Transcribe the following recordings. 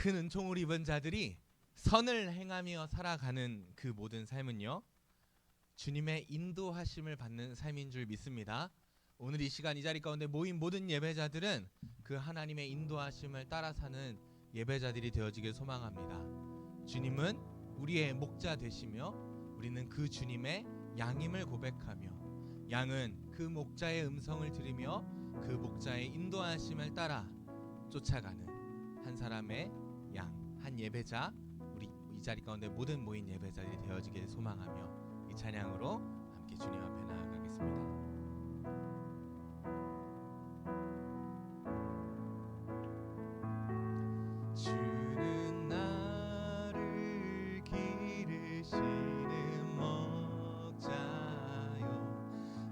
큰 은총을 입은 자들이 선을 행하며 살아가는 그 모든 삶은요, 주님의 인도하심을 받는 삶인 줄 믿습니다. 오늘 이 시간 이 자리 가운데 모인 모든 예배자들은 그 하나님의 인도하심을 따라 사는 예배자들이 되어지길 소망합니다. 주님은 우리의 목자 되시며 우리는 그 주님의 양임을 고백하며, 양은 그 목자의 음성을 들으며 그 목자의 인도하심을 따라 쫓아가는 한 사람의 양, 한 예배자, 우리 이 자리 가운데 모든 모인 예배자들이 되어지길 소망하며 이 찬양으로 함께 주님 앞에 나아가겠습니다. 주는 나를 기르시는 목자요,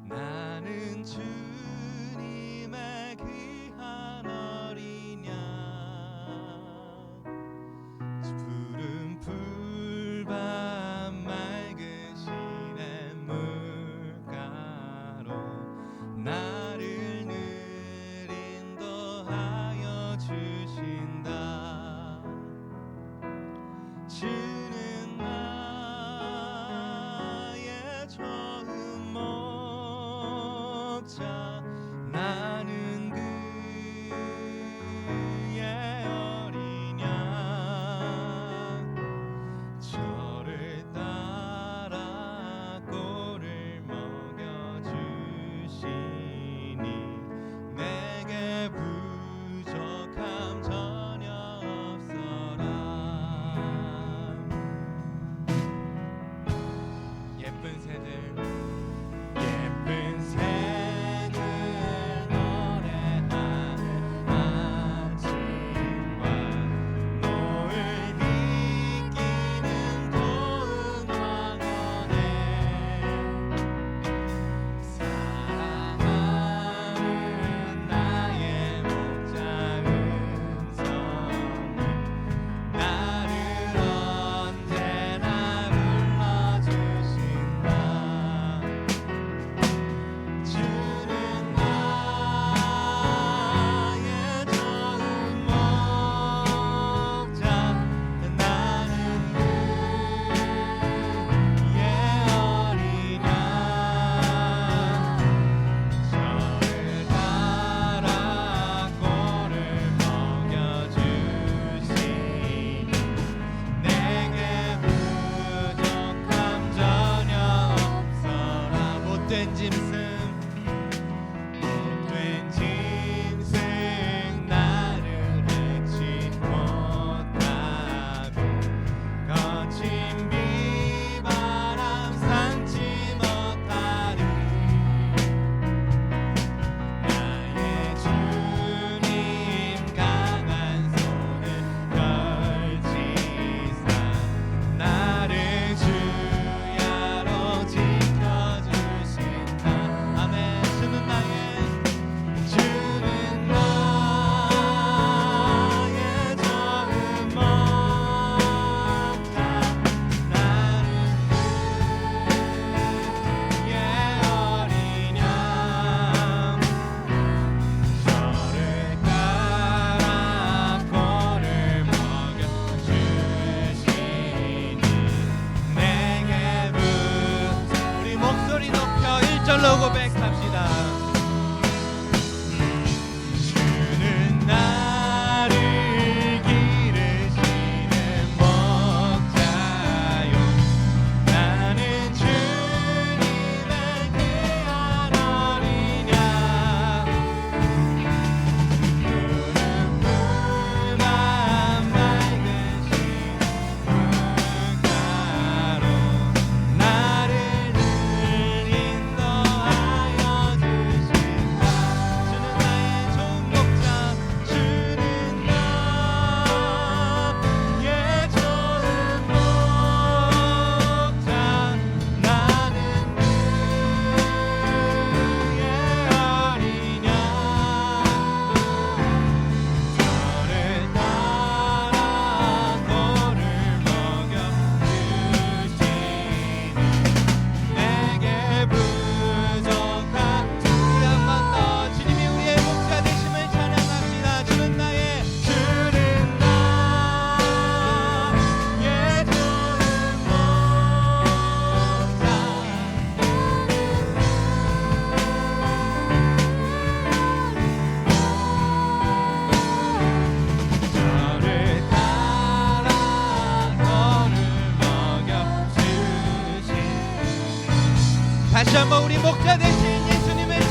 나는 주님의 귀한 어린 양. 푸른 풀밭 맑은 시냇 물가로 나를 늘 인도하여 주신다.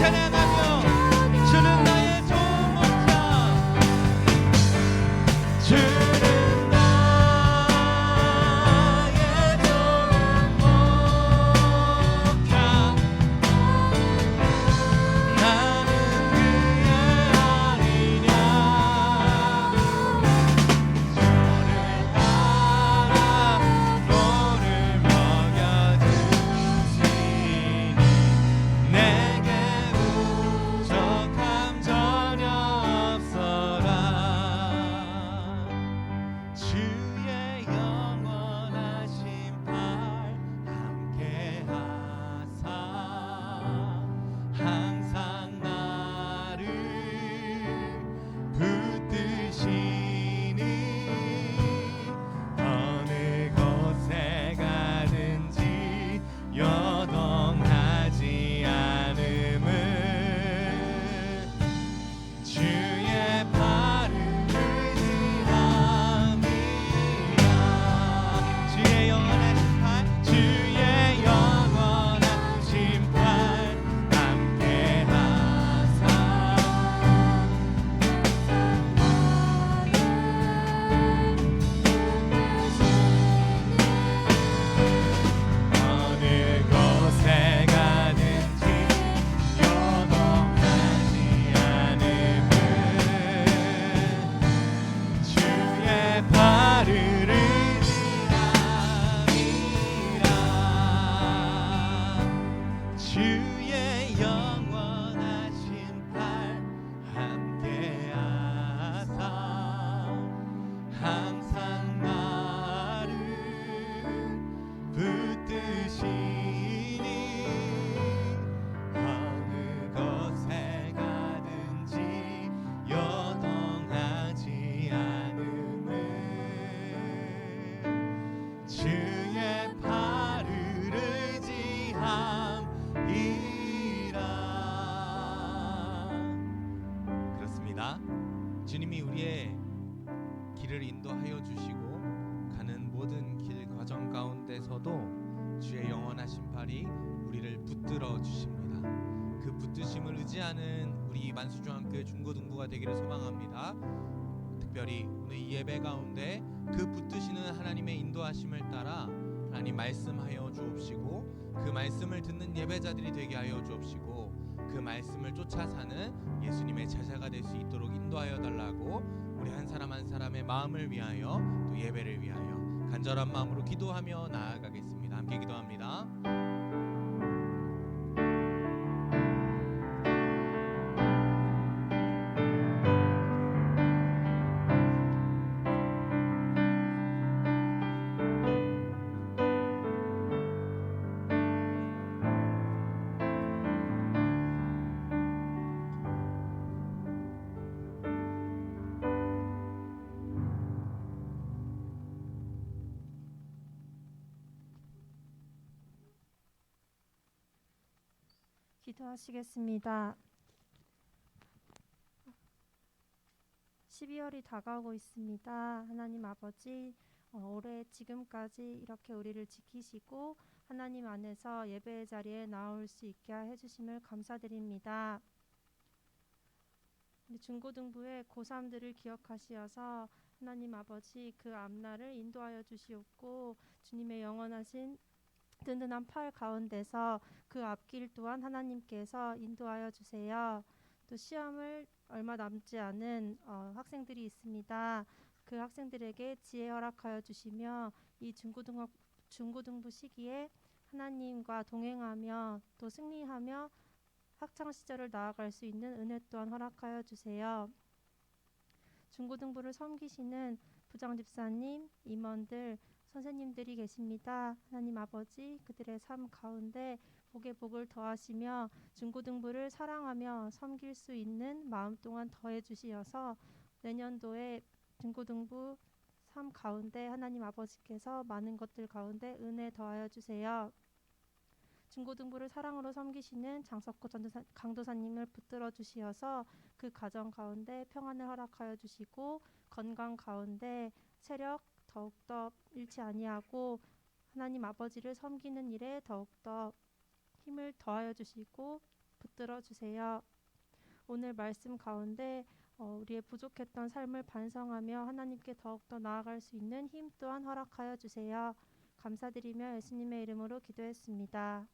찬양하며 주는 나의 좋은 목자 주는 나의 좋은 목자 나는 그의 아니냐 저를 따라 너를 먹여주시니 내게 부족함 전혀 없어라 주의 영원하신 팔 함께하사 항상 나를 붙드시니 어느 곳에 가든지 여동하지 않음은 주의 팔을 의지함이라 주의 영원하신 팔 주의 영원하신 팔 함께하사 어느 곳에 가든지 여동하지 않음은 주의 팔을 의지함이라 주의 영원하신 팔 함께하사 항상 나를 붙드시니 어느 곳에 가든지 여동하지 않음은 주의 팔을 의지함이라. 그렇습니다. 주님이 우리의 길을 인도하여 주시고 가는 모든 길 과정 가운데서도 주의 영원하신 팔이 우리를 붙들어 주십니다. 그 붙드심을 의지하는 우리 만수중학교의 중고등부가 되기를 소망합니다. 특별히 오늘 이 예배 가운데 그 붙드시는 하나님의 인도하심을 따라 하나님 말씀하여 주옵시고 그 말씀을 듣는 예배자들이 되게 하여 주옵시고 그 말씀을 쫓아 사는 예수님의 제자가 될 수 있도록 인도하여 달라고 우리 한 사람 한 사람의 마음을 위하여 또 예배를 위하여 간절한 마음으로 기도하며 나아가겠습니다. 함께 기도합니다. 기도하시겠습니다. 12월이 다가오고 있습니다. 하나님 아버지, 올해 지금까지 이렇게 우리를 지키시고 하나님 안에서 예배의 자리에 나올 수 있게 해주심을 감사드립니다. 중고등부의 고3들을 기억하시어서 하나님 아버지 그 앞날을 인도하여 주시옵고 주님의 영원하신 든든한 팔 가운데서 그 앞길 또한 하나님께서 인도하여 주세요. 또 시험을 얼마 남지 않은 학생들이 있습니다. 그 학생들에게 지혜 허락하여 주시며 이 중고등부 시기에 하나님과 동행하며 또 승리하며 학창 시절을 나아갈 수 있는 은혜 또한 허락하여 주세요. 중고등부를 섬기시는 부장 집사님, 임원들, 선생님들이 계십니다. 하나님 아버지, 그들의 삶 가운데 복에 복을 더하시며 중고등부를 사랑하며 섬길 수 있는 마음 또한 더해 주시어서 내년도에 중고등부 삶 가운데 하나님 아버지께서 많은 것들 가운데 은혜 더하여 주세요. 중고등부를 사랑으로 섬기시는 장석호 강도사님을 붙들어 주시어서 그 가정 가운데 평안을 허락하여 주시고 건강 가운데 체력 더욱더 잃지 아니하고 하나님 아버지를 섬기는 일에 더욱더 힘을 더하여 주시고 붙들어 주세요. 오늘 말씀 가운데 우리의 부족했던 삶을 반성하며 하나님께 더욱더 나아갈 수 있는 힘 또한 허락하여 주세요. 감사드리며 예수님의 이름으로 기도했습니다.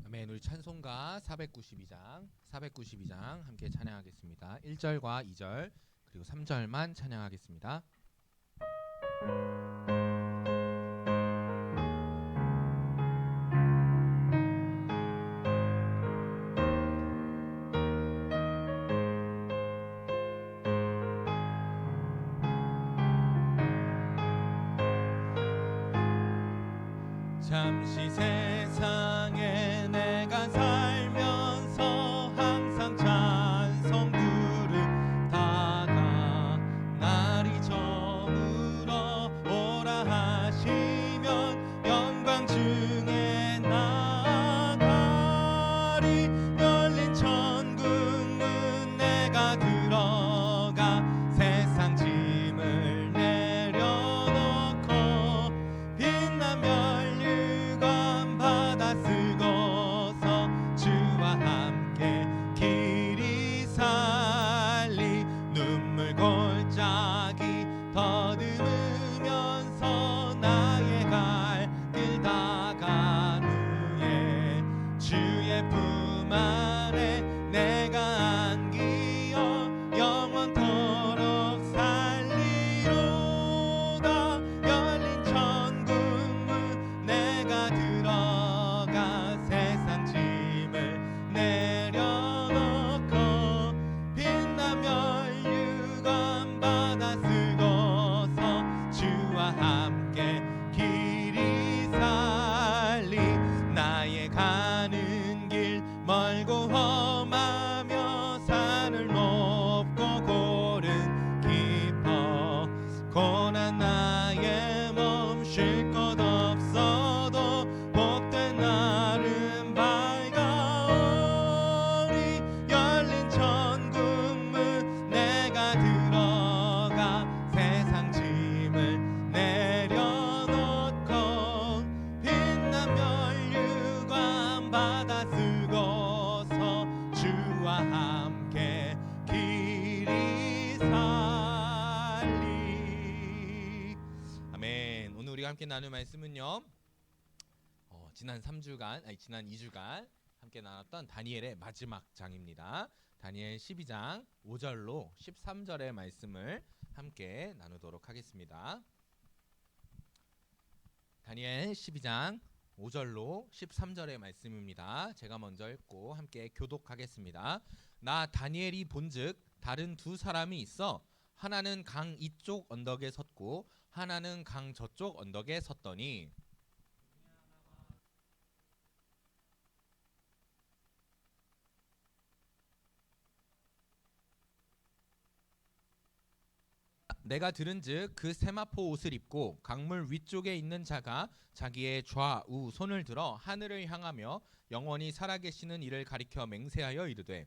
아멘. 우리 찬송가 492장 함께 찬양하겠습니다. 1절과 2절 그리고 3절만 찬양하겠습니다. 잠시 세상에 내가 살면서 항상 찬송 부르다가 날이 저물어 오라 하시면 영광 중에 나아가리. 열린 천국 문 내가 들어가 세상 짐을 내려놓고 빛난 면류관 받아 쓰고서 주와 함께 길이 살리. 눈물 골짜기 더듬으면서 나의 갈 길 다간 후에 주의 품 안에 내가 안기어 영원토록 살리로다. 열린 천국 문 내가 들어가 세상 짐을 내려놓고 빛난 면류관 받아 쓰고서 주와 함께 길이 살리. 나의 가는 길 멀고 험하며 산을 높고 고른 깊어 고난 나의 멈출 것 없어도 복된 날은 밝아오리. 열린 천국 문 내가 들어가 세상 짐을 내려놓고 빛난 면류관 받아 쓰고서 주와 함께 길이 살리. 아멘. 오늘 우리가 함께 나눌 말씀은요, 지난 2주간 함께 나눴던 다니엘의 마지막 장입니다. 다니엘 12장 5절로 13절의 말씀을 함께 나누도록 하겠습니다. 다니엘 12장 5절로 13절의 말씀입니다. 제가 먼저 읽고 함께 교독하겠습니다. 나 다니엘이 본즉 다른 두 사람이 있어 하나는 강 이쪽 언덕에 섰고 하나는 강 저쪽 언덕에 섰더니 내가 들은즉 그 세마포 옷을 입고 강물 위쪽에 있는 자가 자기의 좌우 손을 들어 하늘을 향하며 영원히 살아계시는 이를 가리켜 맹세하여 이르되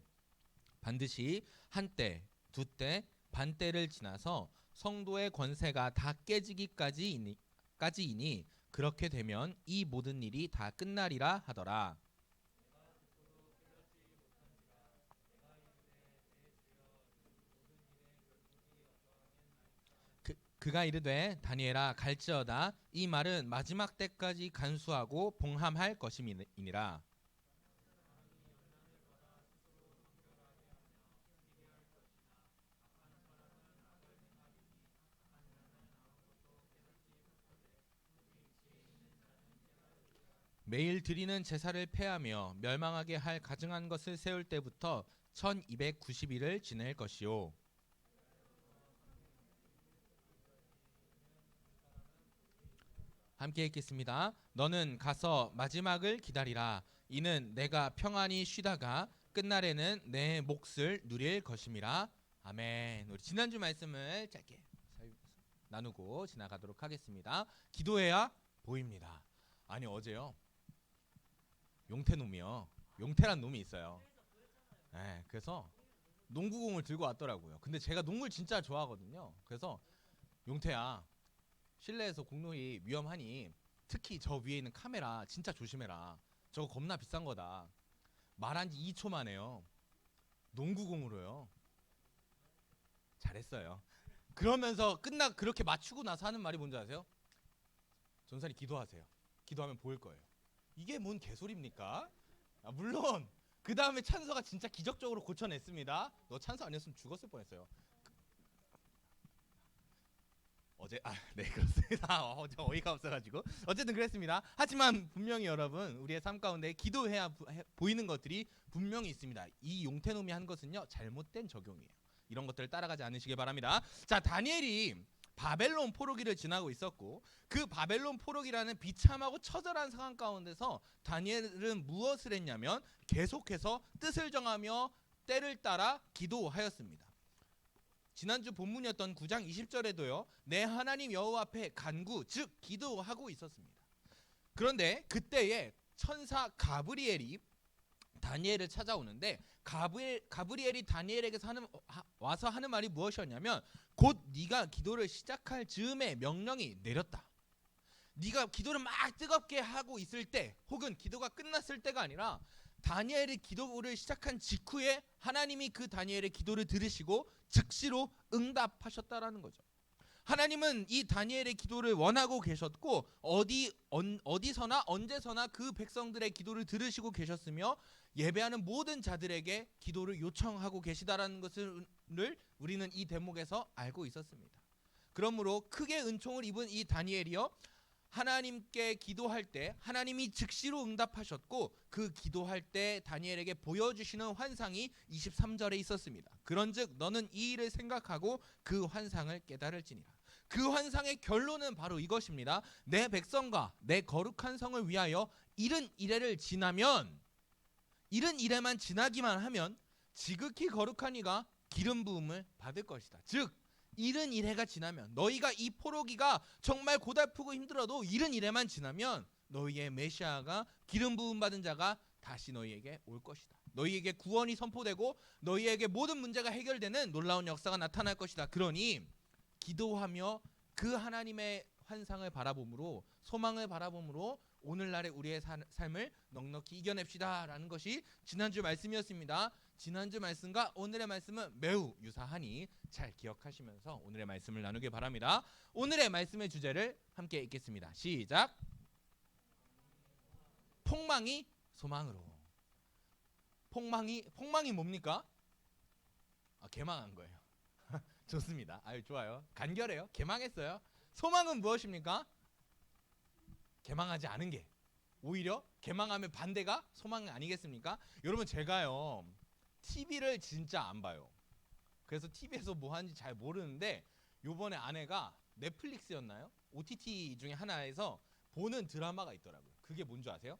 반드시 한때 두때 반때를 지나서 성도의 권세가 다 깨지기까지이니 그렇게 되면 이 모든 일이 다 끝나리라 하더라. 그가 이르되 다니엘아 갈지어다. 이 말은 마지막 때까지 간수하고 봉함할 것임이니라. 매일 드리는 제사를 폐하며 멸망하게 할 가증한 것을 세울 때부터 1290일을 지낼 것이요. 함께 읽겠습니다. 너는 가서 마지막을 기다리라. 이는 내가 평안히 쉬다가 끝날에는 내 몫을 누릴 것임이라. 아멘. 우리 지난주 말씀을 짧게 나누고 지나가도록 하겠습니다. 기도해야 보입니다. 아니 어제요 용태 놈이요. 용태란 놈이 있어요. 네, 그래서 농구공을 들고 왔더라고요. 근데 제가 농구를 진짜 좋아하거든요. 그래서 용태야 실내에서 공놀이 위험하니 특히 저 위에 있는 카메라 진짜 조심해라. 저거 겁나 비싼 거다. 말한 지 2초 만에요. 농구공으로요. 잘했어요. 그러면서 그렇게 맞추고 나서 하는 말이 뭔지 아세요? 전사님 기도하세요. 기도하면 보일 거예요. 이게 뭔 개소리입니까? 물론 그 다음에 찬서가 진짜 기적적으로 고쳐냈습니다. 너 찬서 아니었으면 죽었을 뻔했어요. 어제 네 그렇습니다. 어제 어이가 없어가지고 어쨌든 그랬습니다. 하지만 분명히 여러분 우리의 삶 가운데 기도해야 보이는 것들이 분명히 있습니다. 이 용태놈이 한 것은요 잘못된 적용이에요. 이런 것들을 따라가지 않으시길 바랍니다. 자 다니엘이 바벨론 포로기를 지나고 있었고 그 바벨론 포로기라는 비참하고 처절한 상황 가운데서 다니엘은 무엇을 했냐면 계속해서 뜻을 정하며 때를 따라 기도하였습니다. 지난주 본문이었던 9장 20절에도요. 내 하나님 여호와 앞에 간구 즉 기도하고 있었습니다. 그런데 그때에 천사 가브리엘이 다니엘을 찾아오는데 가브리엘이 다니엘에게서 와서 하는 말이 무엇이었냐면 곧 네가 기도를 시작할 즈음에 명령이 내렸다. 네가 기도를 막 뜨겁게 하고 있을 때 혹은 기도가 끝났을 때가 아니라 다니엘이 기도를 시작한 직후에 하나님이 그 다니엘의 기도를 들으시고 즉시로 응답하셨다라는 거죠. 하나님은 이 다니엘의 기도를 원하고 계셨고 어디서나 언제서나 그 백성들의 기도를 들으시고 계셨으며 예배하는 모든 자들에게 기도를 요청하고 계시다라는 것을 우리는 이 대목에서 알고 있었습니다. 그러므로 크게 은총을 입은 이 다니엘이요 하나님께 기도할 때 하나님이 즉시로 응답하셨고 그 기도할 때 다니엘에게 보여주시는 환상이 23절에 있었습니다. 그런즉 너는 이 일을 생각하고 그 환상을 깨달을지니라. 그 환상의 결론은 바로 이것입니다. 내 백성과 내 거룩한 성을 위하여 71회를 지나면 71회만 지나기만 하면 지극히 거룩한 이가 기름 부음을 받을 것이다. 즉 71회가 지나면 너희가 이 포로기가 정말 고달프고 힘들어도 71회만 지나면 너희의 메시아가 기름 부음 받은 자가 다시 너희에게 올 것이다. 너희에게 구원이 선포되고 너희에게 모든 문제가 해결되는 놀라운 역사가 나타날 것이다. 그러니 기도하며 그 하나님의 환상을 바라봄으로 소망을 바라봄으로 오늘날의 우리의 삶을 넉넉히 이겨냅시다 라는 것이 지난주 말씀이었습니다. 지난주 말씀과 오늘의 말씀은 매우 유사하니 잘 기억하시면서 오늘의 말씀을 나누길 바랍니다. 오늘의 말씀의 주제를 함께 읽겠습니다. 시작. 폭망이 소망으로. 폭망이 뭡니까? 개망한 거예요. 좋습니다. 아유 좋아요. 간결해요. 개망했어요. 소망은 무엇입니까? 개망하지 않은 게 오히려 개망하면 반대가 소망 아니겠습니까? 여러분 제가요 TV를 진짜 안 봐요. 그래서 TV에서 뭐 하는지 잘 모르는데 요번에 아내가 넷플릭스였나요? OTT 중에 하나에서 보는 드라마가 있더라고요. 그게 뭔지 아세요?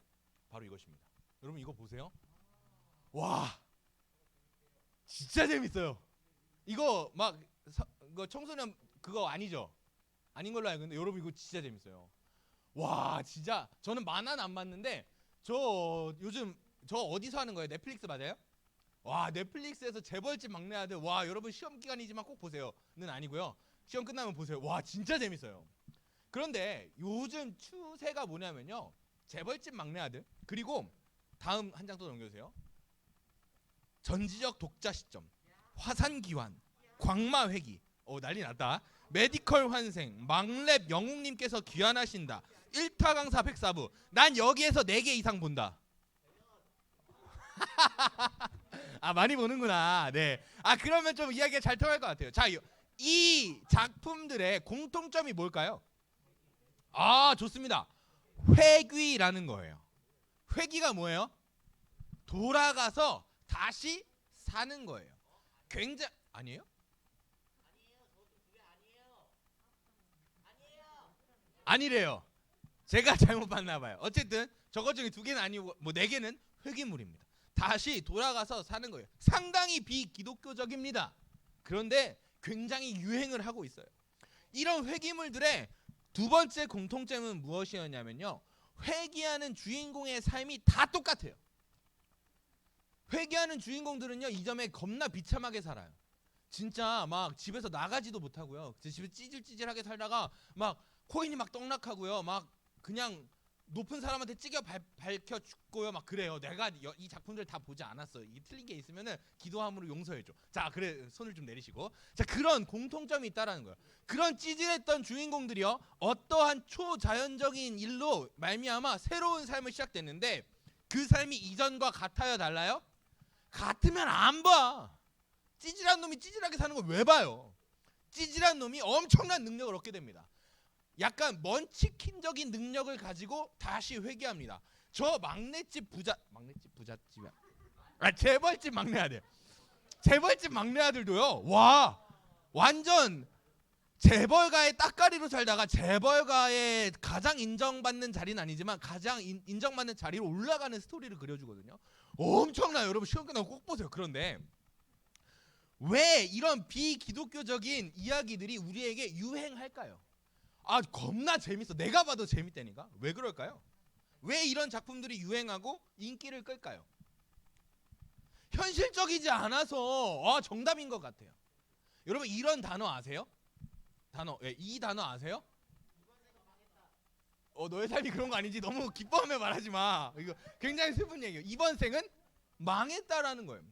바로 이것입니다. 여러분 이거 보세요. 와 진짜 재밌어요. 이거 막 이거 청소년 그거 아니죠? 아닌 걸로 알고 있는데 여러분 이거 진짜 재밌어요. 와 진짜 저는 만화는 안 봤는데 저 요즘 저 어디서 하는 거예요? 넷플릭스 맞아요? 와 넷플릭스에서 재벌집 막내 아들 와 여러분 시험 기간이지만 꼭 보세요는 아니고요. 시험 끝나면 보세요. 와 진짜 재밌어요. 그런데 요즘 추세가 뭐냐면요. 재벌집 막내 아들 그리고 다음 한 장 또 넘겨주세요. 전지적 독자 시점 화산기환 광마회기 난리 났다. 메디컬 환생 망랩 영웅님께서 귀환하신다. 1타 강사 104부 난 여기에서 4개 이상 본다. 많이 보는구나. 네. 그러면 좀 이야기가 잘 통할 것 같아요. 자, 이 작품들의 공통점이 뭘까요? 좋습니다. 회귀라는 거예요. 회귀가 뭐예요? 돌아가서 다시 사는 거예요. 굉장히 아니에요? 아니래요. 제가 잘못 봤나 봐요. 어쨌든 저것 중에 2개는 아니고 뭐 4개는 회귀물입니다. 다시 돌아가서 사는 거예요. 상당히 비기독교적입니다. 그런데 굉장히 유행을 하고 있어요. 이런 회귀물들의 두 번째 공통점은 무엇이었냐면요. 회개하는 주인공의 삶이 다 똑같아요. 회개하는 주인공들은요, 이 점에 겁나 비참하게 살아요. 진짜 막 집에서 나가지도 못하고요. 집에 찌질찌질하게 살다가 막 코인이 막 떡락하고요. 막 그냥 높은 사람한테 밝혀 죽고요. 막 그래요. 내가 이 작품들 다 보지 않았어. 이 틀린 게 있으면은 기도함으로 용서해줘. 자, 그래, 손을 좀 내리시고. 자, 그런 공통점이 있다라는 거예요. 그런 찌질했던 주인공들이요, 어떠한 초자연적인 일로 말미암아 새로운 삶을 시작됐는데, 그 삶이 이전과 같아요, 달라요? 같으면 안 봐. 찌질한 놈이 찌질하게 사는 걸 왜 봐요? 찌질한 놈이 엄청난 능력을 얻게 됩니다. 약간 먼치킨적인 능력을 가지고 다시 회개합니다. 저 막내집 부잣집이야. 재벌집 막내 아들. 재벌집 막내 아들도요. 와, 완전 재벌가의 따까리로 살다가 재벌가의 가장 인정받는 자리는 아니지만 가장 인정받는 자리로 올라가는 스토리를 그려주거든요. 엄청나요. 여러분 시험 끝나고 꼭 보세요. 그런데 왜 이런 비기독교적인 이야기들이 우리에게 유행할까요? 아, 겁나 재밌어. 내가 봐도 재밌다니까. 왜 그럴까요? 왜 이런 작품들이 유행하고 인기를 끌까요? 현실적이지 않아서 정답인 것 같아요. 여러분 이런 단어 아세요? 이 단어 아세요? 너의 삶이 그런 거 아니지? 너무 기뻐하며 말하지 마. 이거 굉장히 슬픈 얘기예요. 이번 생은 망했다라는 거예요.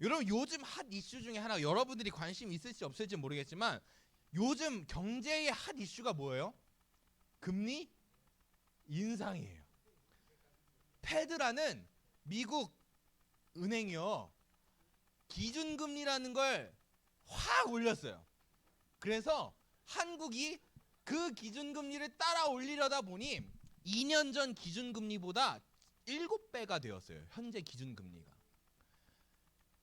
여러분 요즘 핫 이슈 중에 하나, 여러분들이 관심 있을지 없을지 모르겠지만 요즘 경제의 핫 이슈가 뭐예요? 금리 인상이에요. 페드라는 미국 은행이요, 기준금리라는 걸 확 올렸어요. 그래서 한국이 그 기준금리를 따라 올리려다 보니 2년 전 기준금리보다 7배가 되었어요. 현재 기준금리가.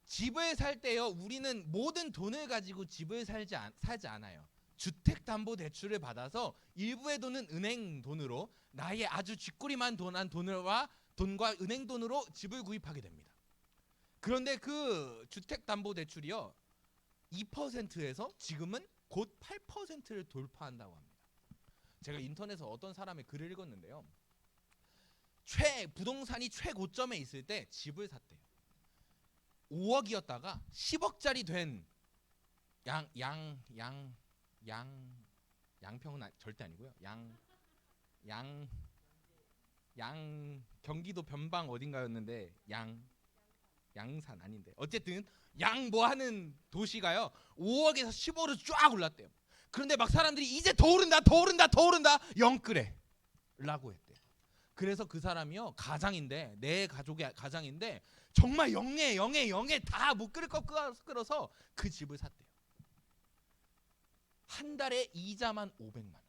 집을 살 때요, 우리는 모든 돈을 가지고 집을 사지 않아요. 주택담보대출을 받아서 일부의 돈은 은행 돈으로, 나의 아주 쥐꼬리만 돈과 은행 돈으로 집을 구입하게 됩니다. 그런데 그 주택담보대출이요, 2%에서 지금은 곧 8%를 돌파한다고 합니다. 제가 인터넷에서 어떤 사람의 글을 읽었는데요, 부동산이 최고점에 있을 때 집을 샀대요. 5억이었다가 10억짜리 된 양평은 절대 아니고요. 경기도 변방 어딘가였는데 양산 아닌데, 어쨌든 양 뭐 하는 도시가요 5억에서 10억으로 쫙 올랐대요. 그런데 막 사람들이 이제 더 오른다 영끌해 라고 했대요. 그래서 그 사람이요, 가장인데, 내 가족의 가장인데 정말 영에 다 못 끌 거 끌어서 그 집을 샀대요. 한 달에 이자만 500만 원.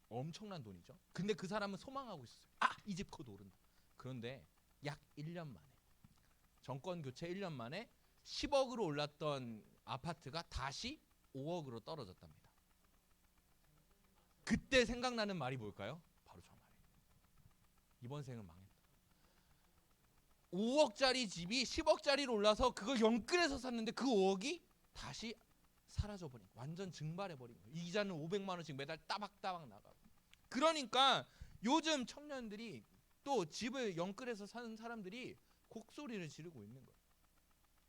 엄청난 돈이죠. 근데 그 사람은 소망하고 있었어요. 이 집 곧 오른다. 그런데 약 1년 만에, 정권 교체 1년 만에 10억으로 올랐던 아파트가 다시 5억으로 떨어졌답니다. 그때 생각나는 말이 뭘까요? 바로 저 말이에요. 이번 생은 망했다. 5억짜리 집이 10억짜리로 올라서 그걸 영끌해서 샀는데 그 5억이 다시 사라져버린, 완전 증발해버린 거예요. 이자는 500만 원씩 매달 따박따박 나가고. 그러니까 요즘 청년들이, 또 집을 영끌해서 사는 사람들이 곡소리를 지르고 있는 거예요.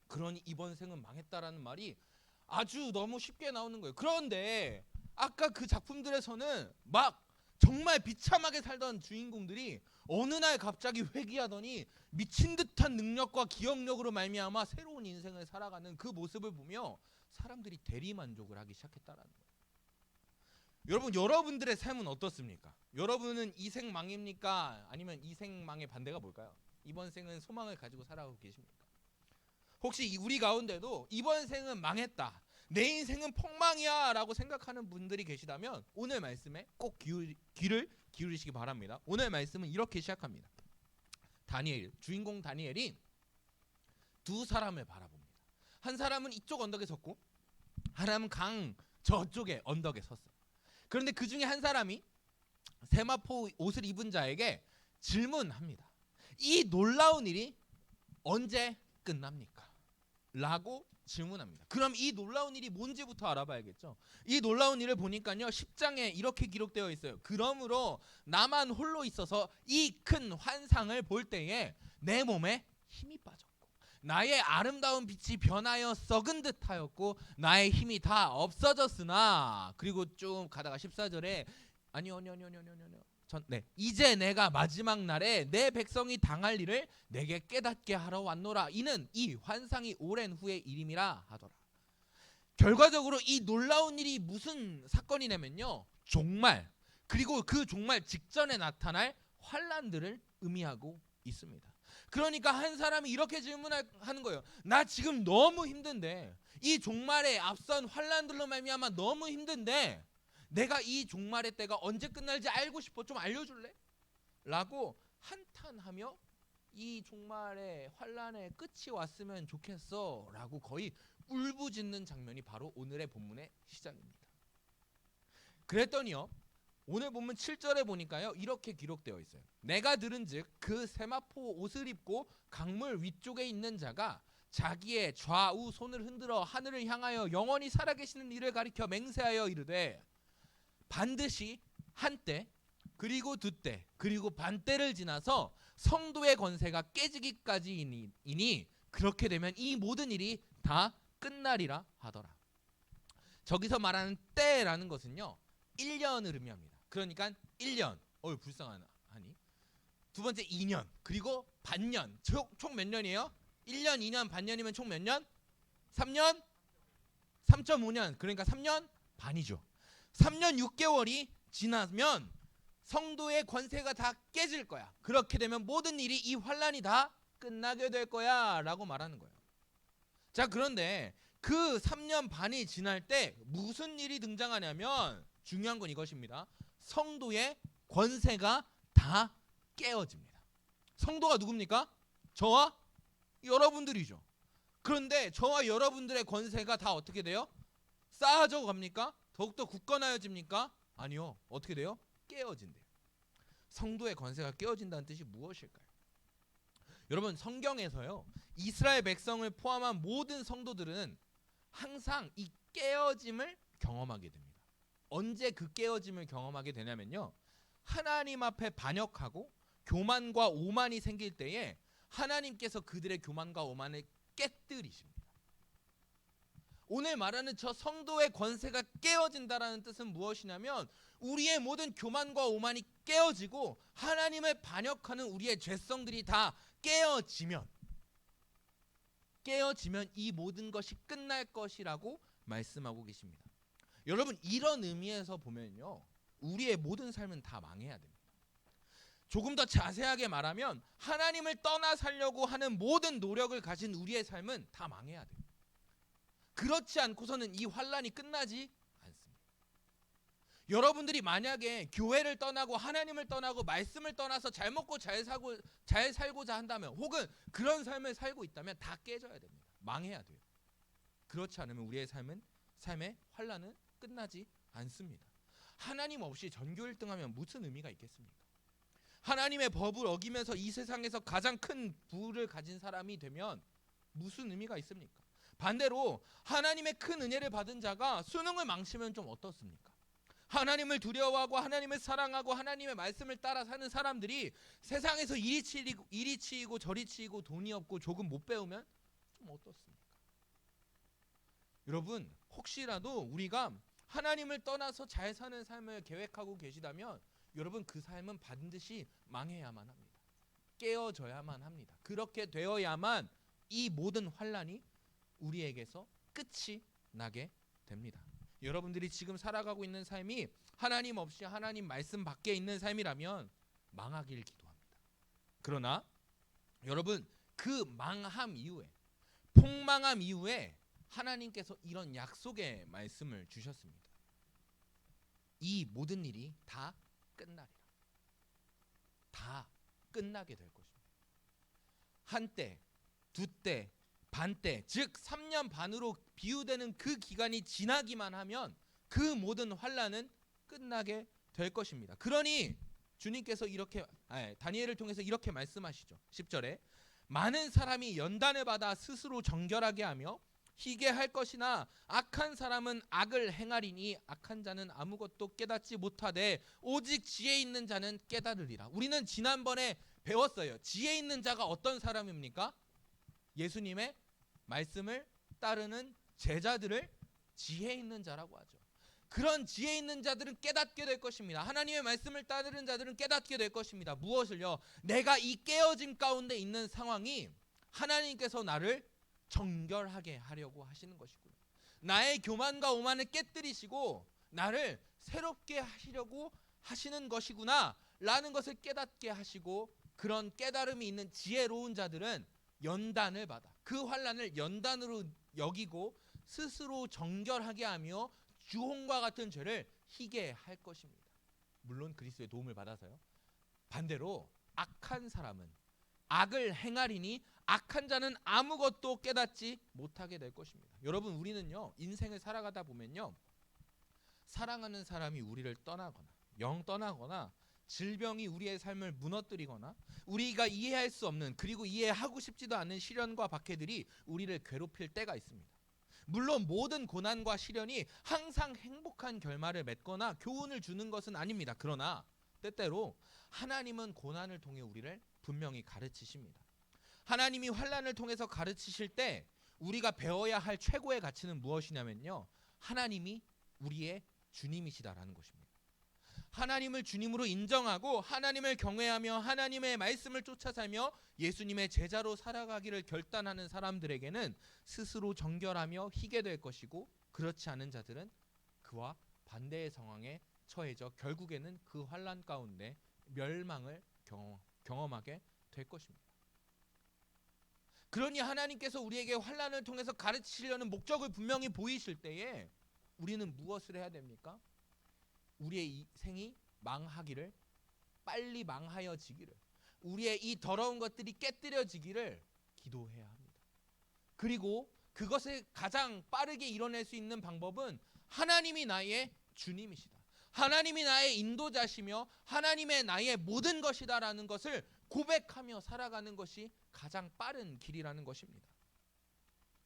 그러니 이번 생은 망했다라는 말이 아주 너무 쉽게 나오는 거예요. 그런데 아까 그 작품들에서는 막 정말 비참하게 살던 주인공들이 어느 날 갑자기 회귀하더니 미친 듯한 능력과 기억력으로 말미암아 새로운 인생을 살아가는 그 모습을 보며 사람들이 대리만족을 하기 시작했다라는 거예요. 여러분, 여러분들의 삶은 어떻습니까? 여러분은 이 생 망입니까? 아니면 이 생 망의 반대가 뭘까요? 이번 생은 소망을 가지고 살아가고 계십니까? 혹시 우리 가운데도 이번 생은 망했다, 내 인생은 폭망이야 라고 생각하는 분들이 계시다면 오늘 말씀에 꼭 귀를 기울이시기 바랍니다. 오늘 말씀은 이렇게 시작합니다. 주인공 다니엘이 두 사람을 바라봅니다. 한 사람은 이쪽 언덕에 섰고 한 사람은 강 저쪽에 언덕에 섰어요. 그런데 그 중에 한 사람이 세마포 옷을 입은 자에게 질문합니다. 이 놀라운 일이 언제 끝납니까? 라고 질문합니다. 그럼 이 놀라운 일이 뭔지부터 알아봐야겠죠. 이 놀라운 일을 보니까요, 10장에 이렇게 기록되어 있어요. 그러므로 나만 홀로 있어서 이 큰 환상을 볼 때에 내 몸에 힘이 빠졌고 나의 아름다운 빛이 변하여 썩은 듯하였고 나의 힘이 다 없어졌으나, 그리고 좀 가다가 14절에 아니요. 이제 내가 마지막 날에 내 백성이 당할 일을 내게 깨닫게 하러 왔노라. 이는 이 환상이 오랜 후의 일임이라 하더라. 결과적으로 이 놀라운 일이 무슨 사건이냐면요, 종말, 그리고 그 종말 직전에 나타날 환란들을 의미하고 있습니다. 그러니까 한 사람이 이렇게 질문하는 거예요. 나 지금 너무 힘든데, 이 종말에 앞선 환란들로 말미암아 너무 힘든데 내가 이 종말의 때가 언제 끝날지 알고 싶어. 좀 알려줄래? 라고 한탄하며 이 종말의 환란의 끝이 왔으면 좋겠어 라고 거의 울부짖는 장면이 바로 오늘의 본문의 시작입니다. 그랬더니요, 오늘 본문 7절에 보니까요, 이렇게 기록되어 있어요. 내가 들은즉 그 세마포 옷을 입고 강물 위쪽에 있는 자가 자기의 좌우 손을 흔들어 하늘을 향하여 영원히 살아계시는 이를 가리켜 맹세하여 이르되 반드시 한때 그리고 두때 그리고 반때를 지나서 성도의 권세가 깨지기까지이니 그렇게 되면 이 모든 일이 다 끝나리라 하더라. 저기서 말하는 때라는 것은요, 1년을 의미합니다. 그러니까 1년, 불쌍하니. 두 번째 2년, 그리고 반년. 총 몇 년이에요? 1년, 2년, 반년이면 총 몇 년? 3년? 3.5년. 그러니까 3년 반이죠. 3년 6개월이 지나면 성도의 권세가 다 깨질 거야. 그렇게 되면 모든 일이, 이 환란이 다 끝나게 될 거야 라고 말하는 거예요. 자, 그런데 그 3년 반이 지날 때 무슨 일이 등장하냐면, 중요한 건 이것입니다. 성도의 권세가 다 깨어집니다. 성도가 누굽니까? 저와 여러분들이죠. 그런데 저와 여러분들의 권세가 다 어떻게 돼요? 쌓아져 갑니까? 더욱더 굳건하여집니까? 아니요. 어떻게 돼요? 깨어진대요. 성도의 권세가 깨어진다는 뜻이 무엇일까요? 여러분, 성경에서요, 이스라엘 백성을 포함한 모든 성도들은 항상 이 깨어짐을 경험하게 됩니다. 언제 그 깨어짐을 경험하게 되냐면요, 하나님 앞에 반역하고 교만과 오만이 생길 때에 하나님께서 그들의 교만과 오만을 깨뜨리십니다. 오늘 말하는 저 성도의 권세가 깨어진다라는 뜻은 무엇이냐면, 우리의 모든 교만과 오만이 깨어지고 하나님을 반역하는 우리의 죄성들이 다 깨어지면 이 모든 것이 끝날 것이라고 말씀하고 계십니다. 여러분, 이런 의미에서 보면요, 우리의 모든 삶은 다 망해야 됩니다. 조금 더 자세하게 말하면 하나님을 떠나 살려고 하는 모든 노력을 가진 우리의 삶은 다 망해야 돼요. 그렇지 않고서는 이 환란이 끝나지 않습니다. 여러분들이 만약에 교회를 떠나고 하나님을 떠나고 말씀을 떠나서 잘 먹고 잘 살고자 한다면, 혹은 그런 삶을 살고 있다면 다 깨져야 됩니다. 망해야 돼요. 그렇지 않으면 우리의 삶의 환란은 끝나지 않습니다. 하나님 없이 전교 1등하면 무슨 의미가 있겠습니까? 하나님의 법을 어기면서 이 세상에서 가장 큰 부를 가진 사람이 되면 무슨 의미가 있습니까? 반대로 하나님의 큰 은혜를 받은 자가 수능을 망치면 좀 어떻습니까? 하나님을 두려워하고 하나님을 사랑하고 하나님의 말씀을 따라 사는 사람들이 세상에서 이리 치이고 저리 치이고 돈이 없고 조금 못 배우면 좀 어떻습니까? 여러분, 혹시라도 우리가 하나님을 떠나서 잘 사는 삶을 계획하고 계시다면 여러분, 그 삶은 반드시 망해야만 합니다. 깨어져야만 합니다. 그렇게 되어야만 이 모든 환란이 우리에게서 끝이 나게 됩니다. 여러분들이 지금 살아가고 있는 삶이 하나님 없이 하나님 말씀 밖에 있는 삶이라면 망하길 기도합니다. 그러나 여러분, 그 망함 이후에, 폭망함 이후에 하나님께서 이런 약속의 말씀을 주셨습니다. 이 모든 일이 다 끝나리라. 다 끝나게 될 것입니다. 한때, 두때, 반때, 즉 3년 반으로 비유되는 그 기간이 지나기만 하면 그 모든 환란은 끝나게 될 것입니다. 그러니 주님께서 다니엘을 통해서 이렇게 말씀하시죠. 10절에 많은 사람이 연단을 받아 스스로 정결하게 하며 희게 할 것이나 악한 사람은 악을 행하리니 악한 자는 아무것도 깨닫지 못하되 오직 지혜 있는 자는 깨달으리라. 우리는 지난번에 배웠어요. 지혜 있는 자가 어떤 사람입니까? 예수님의 말씀을 따르는 제자들을 지혜 있는 자라고 하죠. 그런 지혜 있는 자들은 깨닫게 될 것입니다. 하나님의 말씀을 따르는 자들은 깨닫게 될 것입니다. 무엇을요? 내가 이 깨어짐 가운데 있는 상황이 하나님께서 나를 정결하게 하려고 하시는 것이구나. 나의 교만과 오만을 깨뜨리시고 나를 새롭게 하시려고 하시는 것이구나 라는 것을 깨닫게 하시고, 그런 깨달음이 있는 지혜로운 자들은 연단을 받아 그 환난을 연단으로 여기고 스스로 정결하게 하며 주홍과 같은 죄를 희게 할 것입니다. 물론 그리스도의 도움을 받아서요. 반대로 악한 사람은 악을 행하리니 악한 자는 아무것도 깨닫지 못하게 될 것입니다. 여러분, 우리는요 인생을 살아가다 보면요 사랑하는 사람이 우리를 떠나거나 영 떠나거나 질병이 우리의 삶을 무너뜨리거나 우리가 이해할 수 없는, 그리고 이해하고 싶지도 않은 시련과 박해들이 우리를 괴롭힐 때가 있습니다. 물론 모든 고난과 시련이 항상 행복한 결말을 맺거나 교훈을 주는 것은 아닙니다. 그러나 때때로 하나님은 고난을 통해 우리를 분명히 가르치십니다. 하나님이 환난을 통해서 가르치실 때 우리가 배워야 할 최고의 가치는 무엇이냐면요, 하나님이 우리의 주님이시다라는 것입니다. 하나님을 주님으로 인정하고 하나님을 경외하며 하나님의 말씀을 쫓아 살며 예수님의 제자로 살아가기를 결단하는 사람들에게는 스스로 정결하며 희게 될 것이고, 그렇지 않은 자들은 그와 반대의 상황에 처해져 결국에는 그 환난 가운데 멸망을 경험하게 될 것입니다. 그러니 하나님께서 우리에게 환난을 통해서 가르치시려는 목적을 분명히 보이실 때에 우리는 무엇을 해야 됩니까? 우리의 생이 망하기를, 빨리 망하여지기를, 우리의 이 더러운 것들이 깨뜨려지기를 기도해야 합니다. 그리고 그것을 가장 빠르게 이뤄낼 수 있는 방법은 하나님이 나의 주님이시다, 하나님이 나의 인도자시며 하나님의 나의 모든 것이다라는 것을 고백하며 살아가는 것이 가장 빠른 길이라는 것입니다.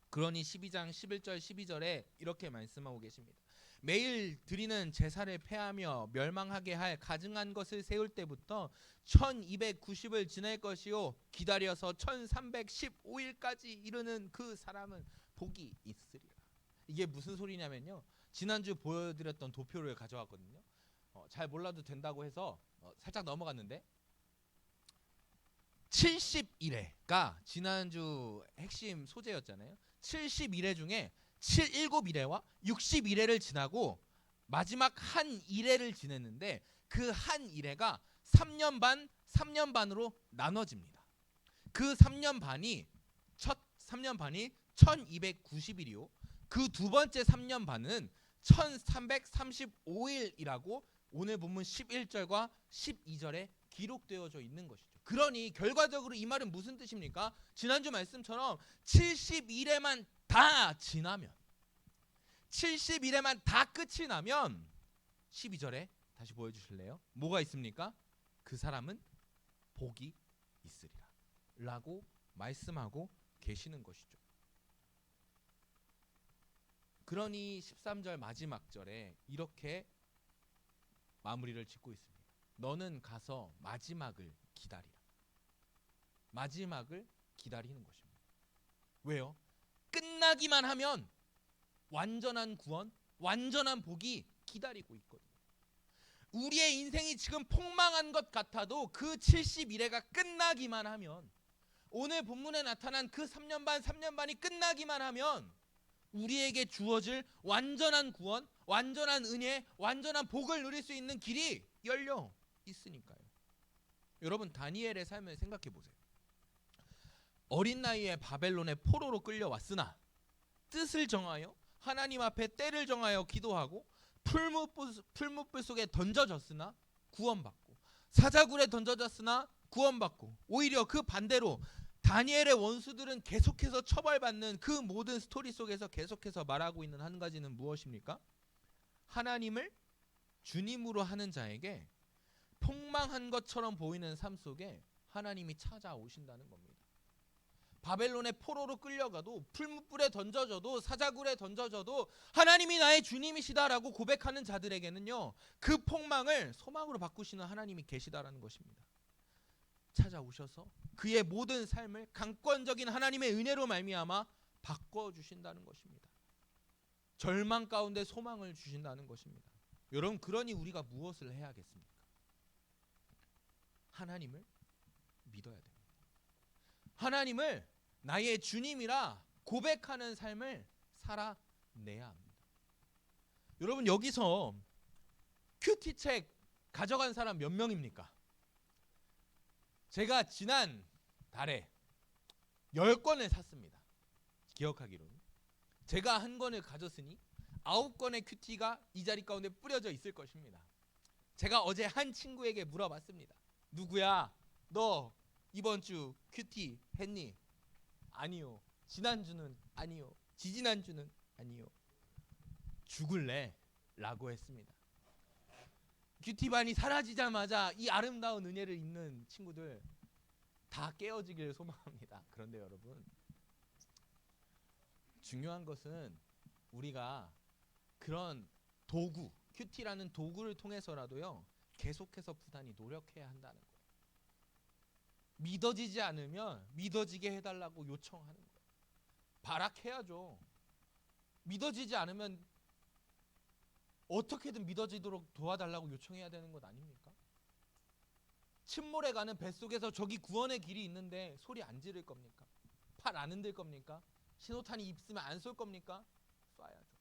그러니 12장 11절 12절에 이렇게 말씀하고 계십니다. 매일 드리는 제사를 폐하며 멸망하게 할 가증한 것을 세울 때부터 1290을 지낼 것이요 기다려서 1315일까지 이르는 그 사람은 복이 있으리라. 이게 무슨 소리냐면요, 지난주 보여드렸던 도표를 가져왔거든요. 잘 몰라도 된다고 해서 살짝 넘어갔는데 70일회가 지난주 핵심 소재였잖아요. 70일회 중에 7일회와 60일회를 지나고 마지막 한 일회를 지냈는데 그 한 일회가 3년 반으로 나눠집니다. 그 3년 반이 첫 3년 반이 1290일이요. 그 두 번째 3년 반은 1335일이라고 오늘 본문 11절과 12절에 기록되어져 있는 것이죠. 그러니 결과적으로 이 말은 무슨 뜻입니까? 지난주 말씀처럼 70일에만 다 지나면, 70일에만 다 끝이 나면 12절에 다시 보여주실래요? 뭐가 있습니까? 그 사람은 복이 있으리라 라고 말씀하고 계시는 것이죠. 그러니 13절 마지막 절에 이렇게 마무리를 짓고 있습니다. 너는 가서 마지막을 기다리라. 마지막을 기다리는 것입니다. 왜요? 끝나기만 하면 완전한 구원, 완전한 복이 기다리고 있거든요. 우리의 인생이 지금 폭망한 것 같아도 그 70일회가 끝나기만 하면, 오늘 본문에 나타난 그 3년 반이 끝나기만 하면 우리에게 주어질 완전한 구원, 완전한 은혜, 완전한 복을 누릴 수 있는 길이 열려 있으니까요. 여러분, 다니엘의 삶을 생각해 보세요. 어린 나이에 바벨론의 포로로 끌려왔으나 뜻을 정하여 하나님 앞에 때를 정하여 기도하고 풀무불 속에 던져졌으나 구원받고, 사자굴에 던져졌으나 구원받고, 오히려 그 반대로 다니엘의 원수들은 계속해서 처벌받는 그 모든 스토리 속에서 계속해서 말하고 있는 한 가지는 무엇입니까? 하나님을 주님으로 하는 자에게 폭망한 것처럼 보이는 삶 속에 하나님이 찾아오신다는 겁니다. 바벨론의 포로로 끌려가도 풀무불에 던져져도 사자굴에 던져져도 하나님이 나의 주님이시다라고 고백하는 자들에게는요, 그 폭망을 소망으로 바꾸시는 하나님이 계시다라는 것입니다. 찾아오셔서 그의 모든 삶을 강권적인 하나님의 은혜로 말미암아 바꿔주신다는 것입니다. 절망 가운데 소망을 주신다는 것입니다. 여러분, 그러니 우리가 무엇을 해야겠습니까? 하나님을 믿어야 됩니다. 하나님을 나의 주님이라 고백하는 삶을 살아내야 합니다. 여러분, 여기서 큐티책 가져간 사람 몇 명입니까? 제가 지난 달에 10권을 샀습니다. 기억하기로는 제가 한 권을 가졌으니 9권의 큐티가 이 자리 가운데 뿌려져 있을 것입니다. 제가 어제 한 친구에게 물어봤습니다. 누구야? 너 이번 주 큐티 했니? 아니요. 지난주는 아니요. 지지난주는 아니요. 죽을래? 라고 했습니다. 큐티반이 사라지자마자 이 아름다운 은혜를 입는 친구들 다 깨어지길 소망합니다. 그런데 여러분, 중요한 것은 우리가 그런 도구, 큐티라는 도구를 통해서라도요, 계속해서 부단히 노력해야 한다는 거예요. 믿어지지 않으면 믿어지게 해달라고 요청하는 거예요. 발악해야죠. 믿어지지 않으면 어떻게든 믿어지도록 도와달라고 요청해야 되는 것 아닙니까? 침몰에 가는 뱃속에서 저기 구원의 길이 있는데 소리 안 지를 겁니까? 팔 안 흔들 겁니까? 신호탄이 있으면 안 쏠 겁니까? 쏴야죠.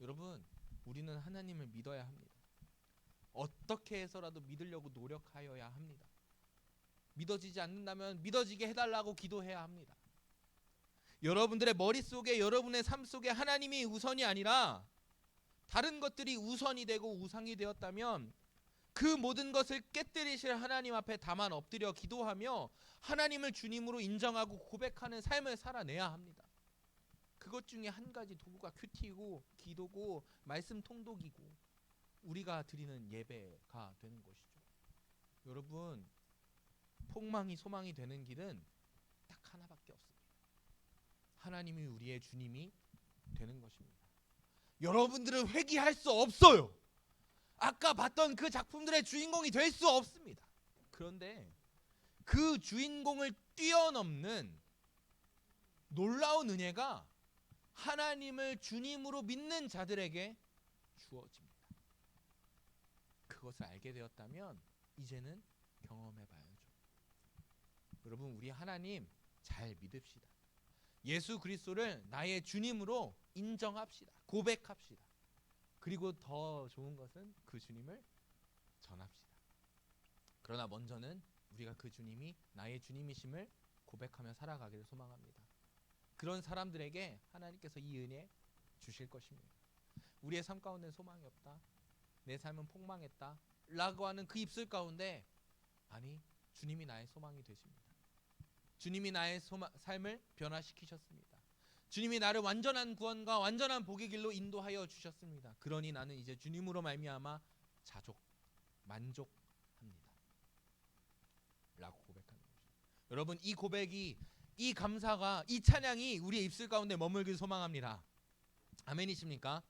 여러분, 우리는 하나님을 믿어야 합니다. 어떻게 해서라도 믿으려고 노력하여야 합니다. 믿어지지 않는다면 믿어지게 해달라고 기도해야 합니다. 여러분들의 머릿속에, 여러분의 삶 속에 하나님이 우선이 아니라 다른 것들이 우선이 되고 우상이 되었다면 그 모든 것을 깨뜨리실 하나님 앞에 다만 엎드려 기도하며 하나님을 주님으로 인정하고 고백하는 삶을 살아내야 합니다. 그것 중에 한 가지 도구가 큐티고 기도고 말씀 통독이고 우리가 드리는 예배가 되는 것이죠. 여러분, 폭망이 소망이 되는 길은 딱 하나밖에 없습니다. 하나님이 우리의 주님이 되는 것입니다. 여러분들은 회귀할 수 없어요. 아까 봤던 그 작품들의 주인공이 될 수 없습니다. 그런데 그 주인공을 뛰어넘는 놀라운 은혜가 하나님을 주님으로 믿는 자들에게 주어집니다. 그것을 알게 되었다면 이제는 경험해 봐야죠. 여러분, 우리 하나님 잘 믿읍시다. 예수 그리스도를 나의 주님으로 인정합시다. 고백합시다. 그리고 더 좋은 것은 그 주님을 전합시다. 그러나 먼저는 우리가 그 주님이 나의 주님이심을 고백하며 살아가기를 소망합니다. 그런 사람들에게 하나님께서 이 은혜 주실 것입니다. 우리의 삶 가운데 소망이 없다, 내 삶은 폭망했다 라고 하는 그 입술 가운데, 아니, 주님이 나의 소망이 되십니다. 주님이 나의 삶을 변화시키셨습니다. 주님이 나를 완전한 구원과 완전한 복의 길로 인도하여 주셨습니다. 그러니 나는 이제 주님으로 말미암아 만족합니다 라고 고백하는 것입니다. 여러분, 이 고백이, 이 감사가, 이 찬양이 우리의 입술 가운데 머물길 소망합니다. 아멘이십니까?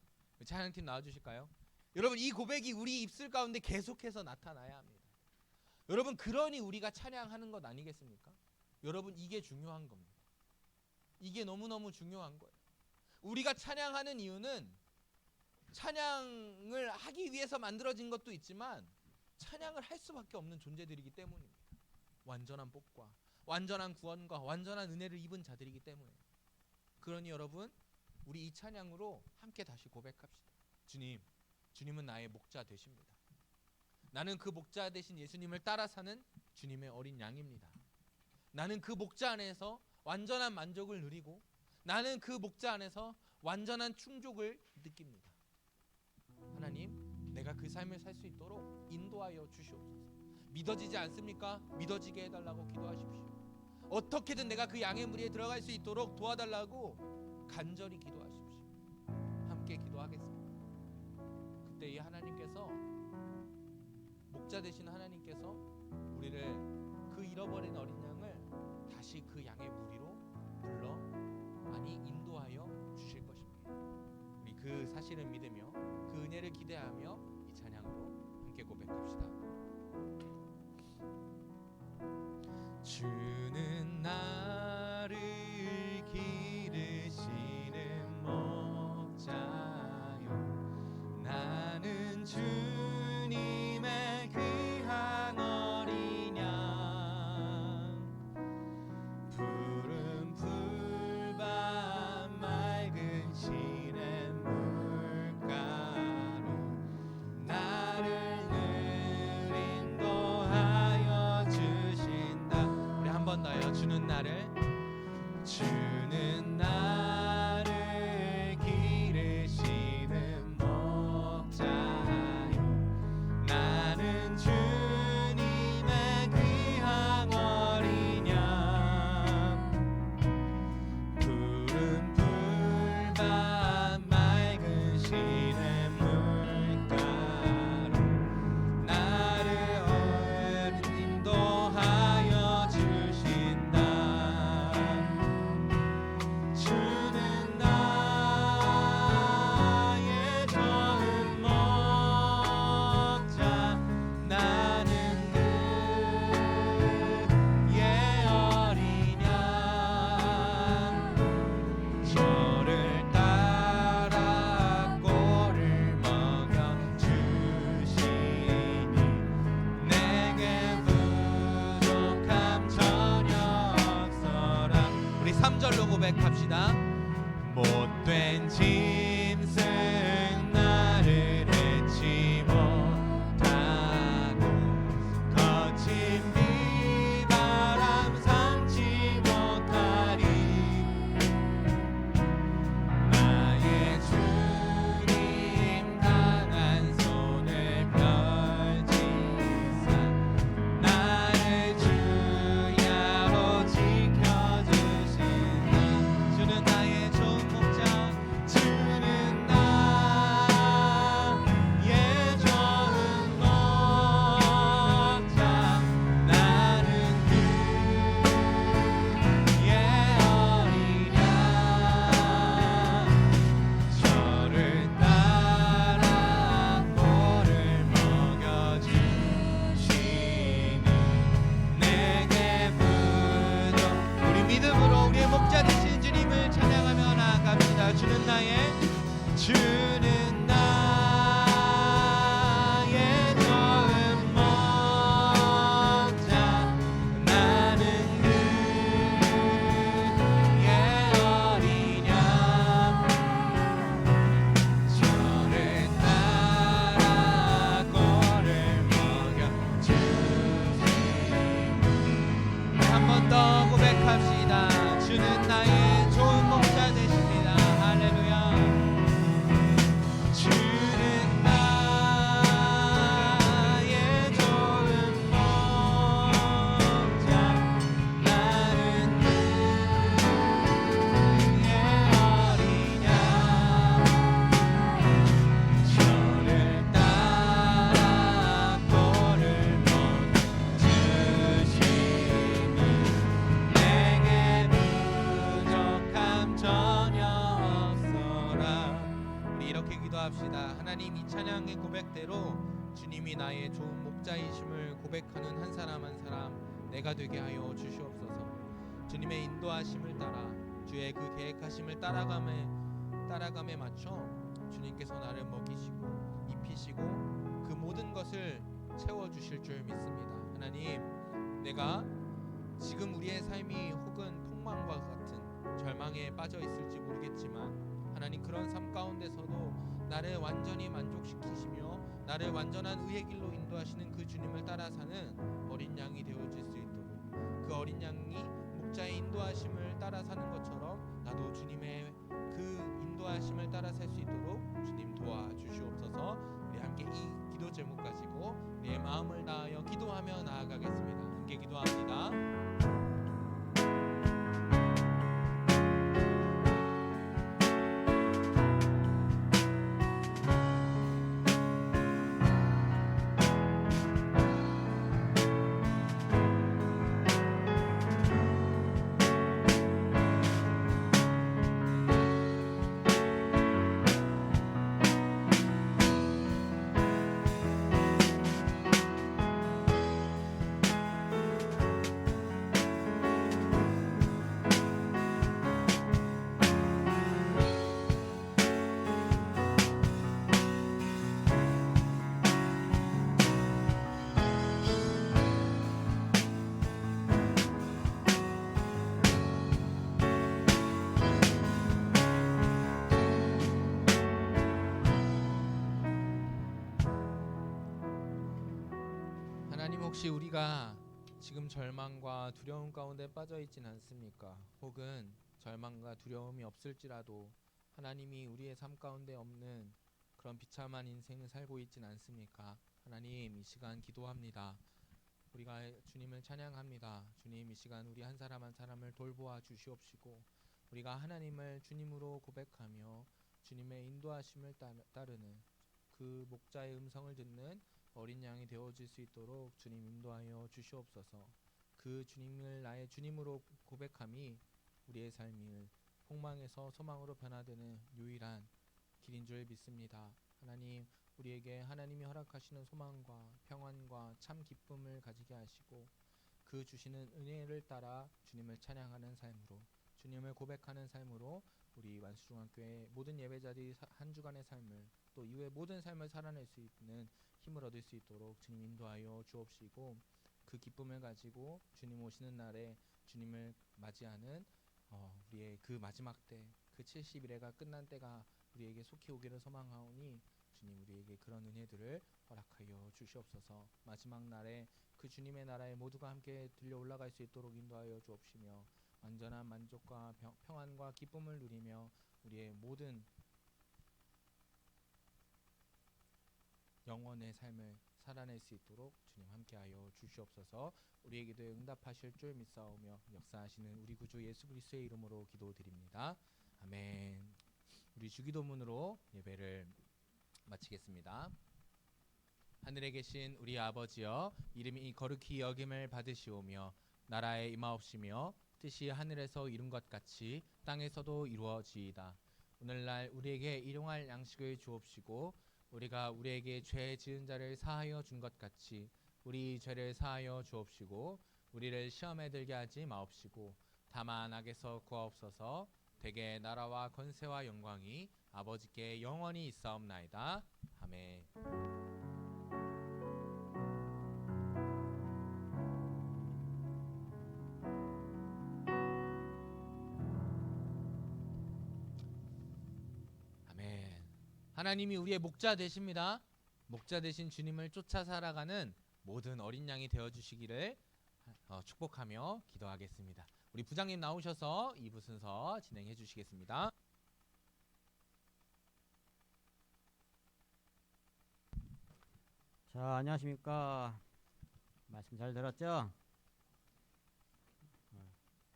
찬양팀 나와주실까요? 여러분, 이 고백이 우리 입술 가운데 계속해서 나타나야 합니다. 여러분, 그러니 우리가 찬양하는 것 아니겠습니까? 여러분, 이게 중요한 겁니다. 이게 너무너무 중요한 거예요. 우리가 찬양하는 이유는 찬양을 하기 위해서 만들어진 것도 있지만 찬양을 할 수밖에 없는 존재들이기 때문입니다. 완전한 복과 완전한 구원과 완전한 은혜를 입은 자들이기 때문에. 그러니 여러분, 우리 이 찬양으로 함께 다시 고백합시다. 주님은 나의 목자 되십니다. 나는 그 목자 되신 예수님을 따라 사는 주님의 어린 양입니다. 나는 그 목자 안에서 완전한 만족을 누리고 나는 그 목자 안에서 완전한 충족을 느낍니다. 하나님, 내가 그 삶을 살 수 있도록 인도하여 주시옵소서. 믿어지지 않습니까? 믿어지게 해달라고 기도하십시오. 어떻게든 내가 그 양의 무리에 들어갈 수 있도록 도와달라고 간절히 기도하십시오. 함께 기도하겠습니다. 그때 이 하나님께서, 목자 되신 하나님께서 우리를 그 잃어버린 어린 양을 다시 다시 그 양의 무리로 불러 많이 인도하여 주실 것입니다. 우리 그 사실을 믿으며 그 은혜를 기대하며 이 찬양으로 함께 고백합시다. 주는 나를 기르시는 목자요, 나는 주님의 귀한 어린 양. 푸른 풀밭 맑은 시냇물가로 나를 늘 인도하여 주신다. 우리 한 번 더요. 주는 나를 기르시는 목자요, 나는 주님의 귀한 어린 양. 푸른 풀밭 맑은 시냇물가로 나를 인도하여 주신다. 주는 나의 좋은 목자, 나는 그의 어린 양. 저를 따라 꼴을 먹여 주시니 내게 부족함 전혀 없어라. 우리 3절로 고백합시다. 못된 짐승 나를 해치 못하고 거친 비바람 삼지 못하리. 나의 주님 강한 손을 펼치사 나를 주야로 지켜주신다. 주는 나의 좋은 목자, 주는 나의 좋은 목자, 나는 그의 어린 양. 저를 따라 꼴을 먹여주시니 내게 부족. 우리 믿음으로 우리의 목자 되신 주님을 찬양하며 나아갑니다. 주는 나의 좋은 목자, 나는 그의 어린 양. 저를 따라 꼴을 먹여주시니. 한 번 더 고백합시다. 주는 나의 좋은 목자 되십니다. 할렐루야. 주는 나의 좋은 목자, 나는 그의 어린 양. 저를 따라 꼴을 먹여주시니 내게 부족함 전혀 없어라. 우리 이렇게 기도합시다. 하나님, 이 찬양의 고백대로 주님이 나의 좋은 목자이심을 고백하는 한 사람 한 사람 내가 되게 하여 주시옵소서. 주님의 인도하심을 따라 주의 그 계획하심을 따라감에 맞춰 주님께서 나를 먹이시고 입히시고 그 모든 것을 채워주실 줄 믿습니다. 하나님, 내가 지금 우리의 삶이 혹은 폭망과 같은 절망에 빠져 있을지 모르겠지만 하나님, 그런 삶 가운데서도 나를 완전히 만족시키시며 나를 완전한 의의 길로 인도하시는 그 주님을 따라 사는 어린 양이 되어질 수 있도록, 그 어린 양이 목자의 인도하심을 따라 사는 것처럼 나도 주님의 그 인도하심을 따라 살 수 있도록 주님 도와주시옵소서. 우리 함께 이 기도 제목 가지고 우리의 마음을 다하여 기도하며 나아가겠습니다. 함께 기도합니다. 하나님, 혹시 우리가 지금 절망과 두려움 가운데 빠져 있진 않습니까? 혹은 절망과 두려움이 없을지라도 하나님이 우리의 삶 가운데 없는 그런 비참한 인생을 살고 있진 않습니까? 하나님, 이 시간 기도합니다. 우리가 주님을 찬양합니다. 주님, 이 시간 우리 한 사람 한 사람을 돌보아 주시옵시고, 우리가 하나님을 주님으로 고백하며 주님의 인도하심을 따르는 그 목자의 음성을 듣는 어린 양이 되어질 수 있도록 주님 인도하여 주시옵소서. 그 주님을 나의 주님으로 고백함이 우리의 삶을 폭망에서 소망으로 변화되는 유일한 길인 줄 믿습니다. 하나님, 우리에게 하나님이 허락하시는 소망과 평안과 참 기쁨을 가지게 하시고, 그 주시는 은혜를 따라 주님을 찬양하는 삶으로, 주님을 고백하는 삶으로 우리 완수중앙교회 모든 예배자들이 한 주간의 삶을, 또 이후의 모든 삶을 살아낼 수 있는 힘을 얻을 수 있도록 주님 인도하여 주옵시고, 그 기쁨을 가지고 주님 오시는 날에 주님을 맞이하는 우리의 그 마지막 때, 그 70일회가 끝난 때가 우리에게 속히 오기를 소망하오니 주님, 우리에게 그런 은혜들을 허락하여 주시옵소서. 마지막 날에 그 주님의 나라에 모두가 함께 들려 올라갈 수 있도록 인도하여 주옵시며, 완전한 만족과 평안과 기쁨을 누리며 우리의 모든 영원의 삶을 살아낼 수 있도록 주님 함께하여 주시옵소서. 우리에게도 응답하실 줄 믿사오며 역사하시는 우리 구주 예수 그리스도의 이름으로 기도드립니다. 아멘. 우리 주기도문으로 예배를 마치겠습니다. 하늘에 계신 우리 아버지여, 이름이 거룩히 여김을 받으시오며 나라에 임하옵시며 뜻이 하늘에서 이룬 것 같이 땅에서도 이루어지이다. 오늘날 우리에게 일용할 양식을 주옵시고, 우리가 우리에게 죄 지은 자를 사하여 준 것 같이 우리 죄를 사하여 주옵시고, 우리를 시험에 들게 하지 마옵시고 다만 악에서 구하옵소서. 대개 나라와 권세와 영광이 아버지께 영원히 있사옵나이다. 아멘. 아멘. 하나님이 우리의 목자 되십니다. 목자 되신 주님을 쫓아 살아가는 모든 어린 양이 되어 주시기를 축복하며 기도하겠습니다. 우리 부장님 나오셔서 2부 순서 진행해 주시겠습니다. 자, 안녕하십니까. 말씀 잘 들었죠?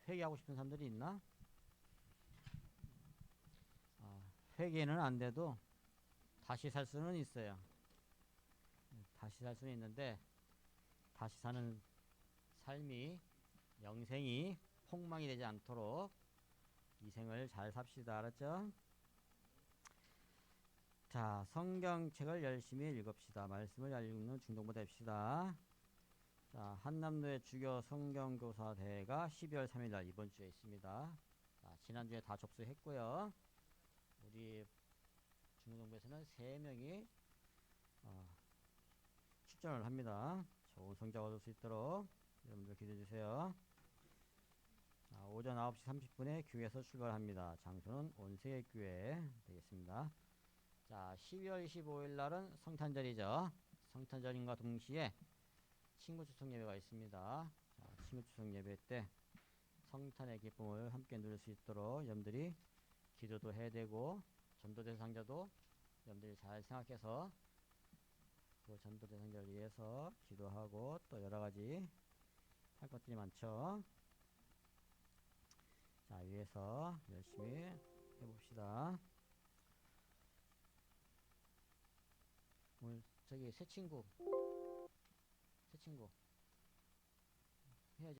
회개하고 싶은 사람들이 있나? 회개는 안 돼도 다시 살 수는 있어요. 다시 살 수는 있는데, 다시 사는 삶이, 영생이 폭망이 되지 않도록 이 생을 잘 삽시다. 알았죠? 자, 성경책을 열심히 읽읍시다. 말씀을 잘 읽는 중동부 됩시다. 자, 한남로의 주교 성경교사 대회가 12월 3일 날 이번 주에 있습니다. 자, 지난주에 다 접수했고요. 우리 중동부에서는 3명이 출전을 합니다. 좋은 성적 얻을 수 있도록 여러분들 기대해 주세요. 자, 오전 9시 30분에 교회에서 출발합니다. 장소는 온세교회 되겠습니다. 자, 12월 25일 날은 성탄절이죠. 성탄절인과 동시에 친구 추석 예배가 있습니다. 자, 친구 추석 예배 때 성탄의 기쁨을 함께 누릴 수 있도록 여러분들이 기도도 해야 되고, 전도 대상자도 여러분들이 잘 생각해서 그 전도 대상자를 위해서 기도하고, 또 여러가지 할 것들이 많죠. 자, 위해서 열심히 해봅시다. 오늘 저기 새 친구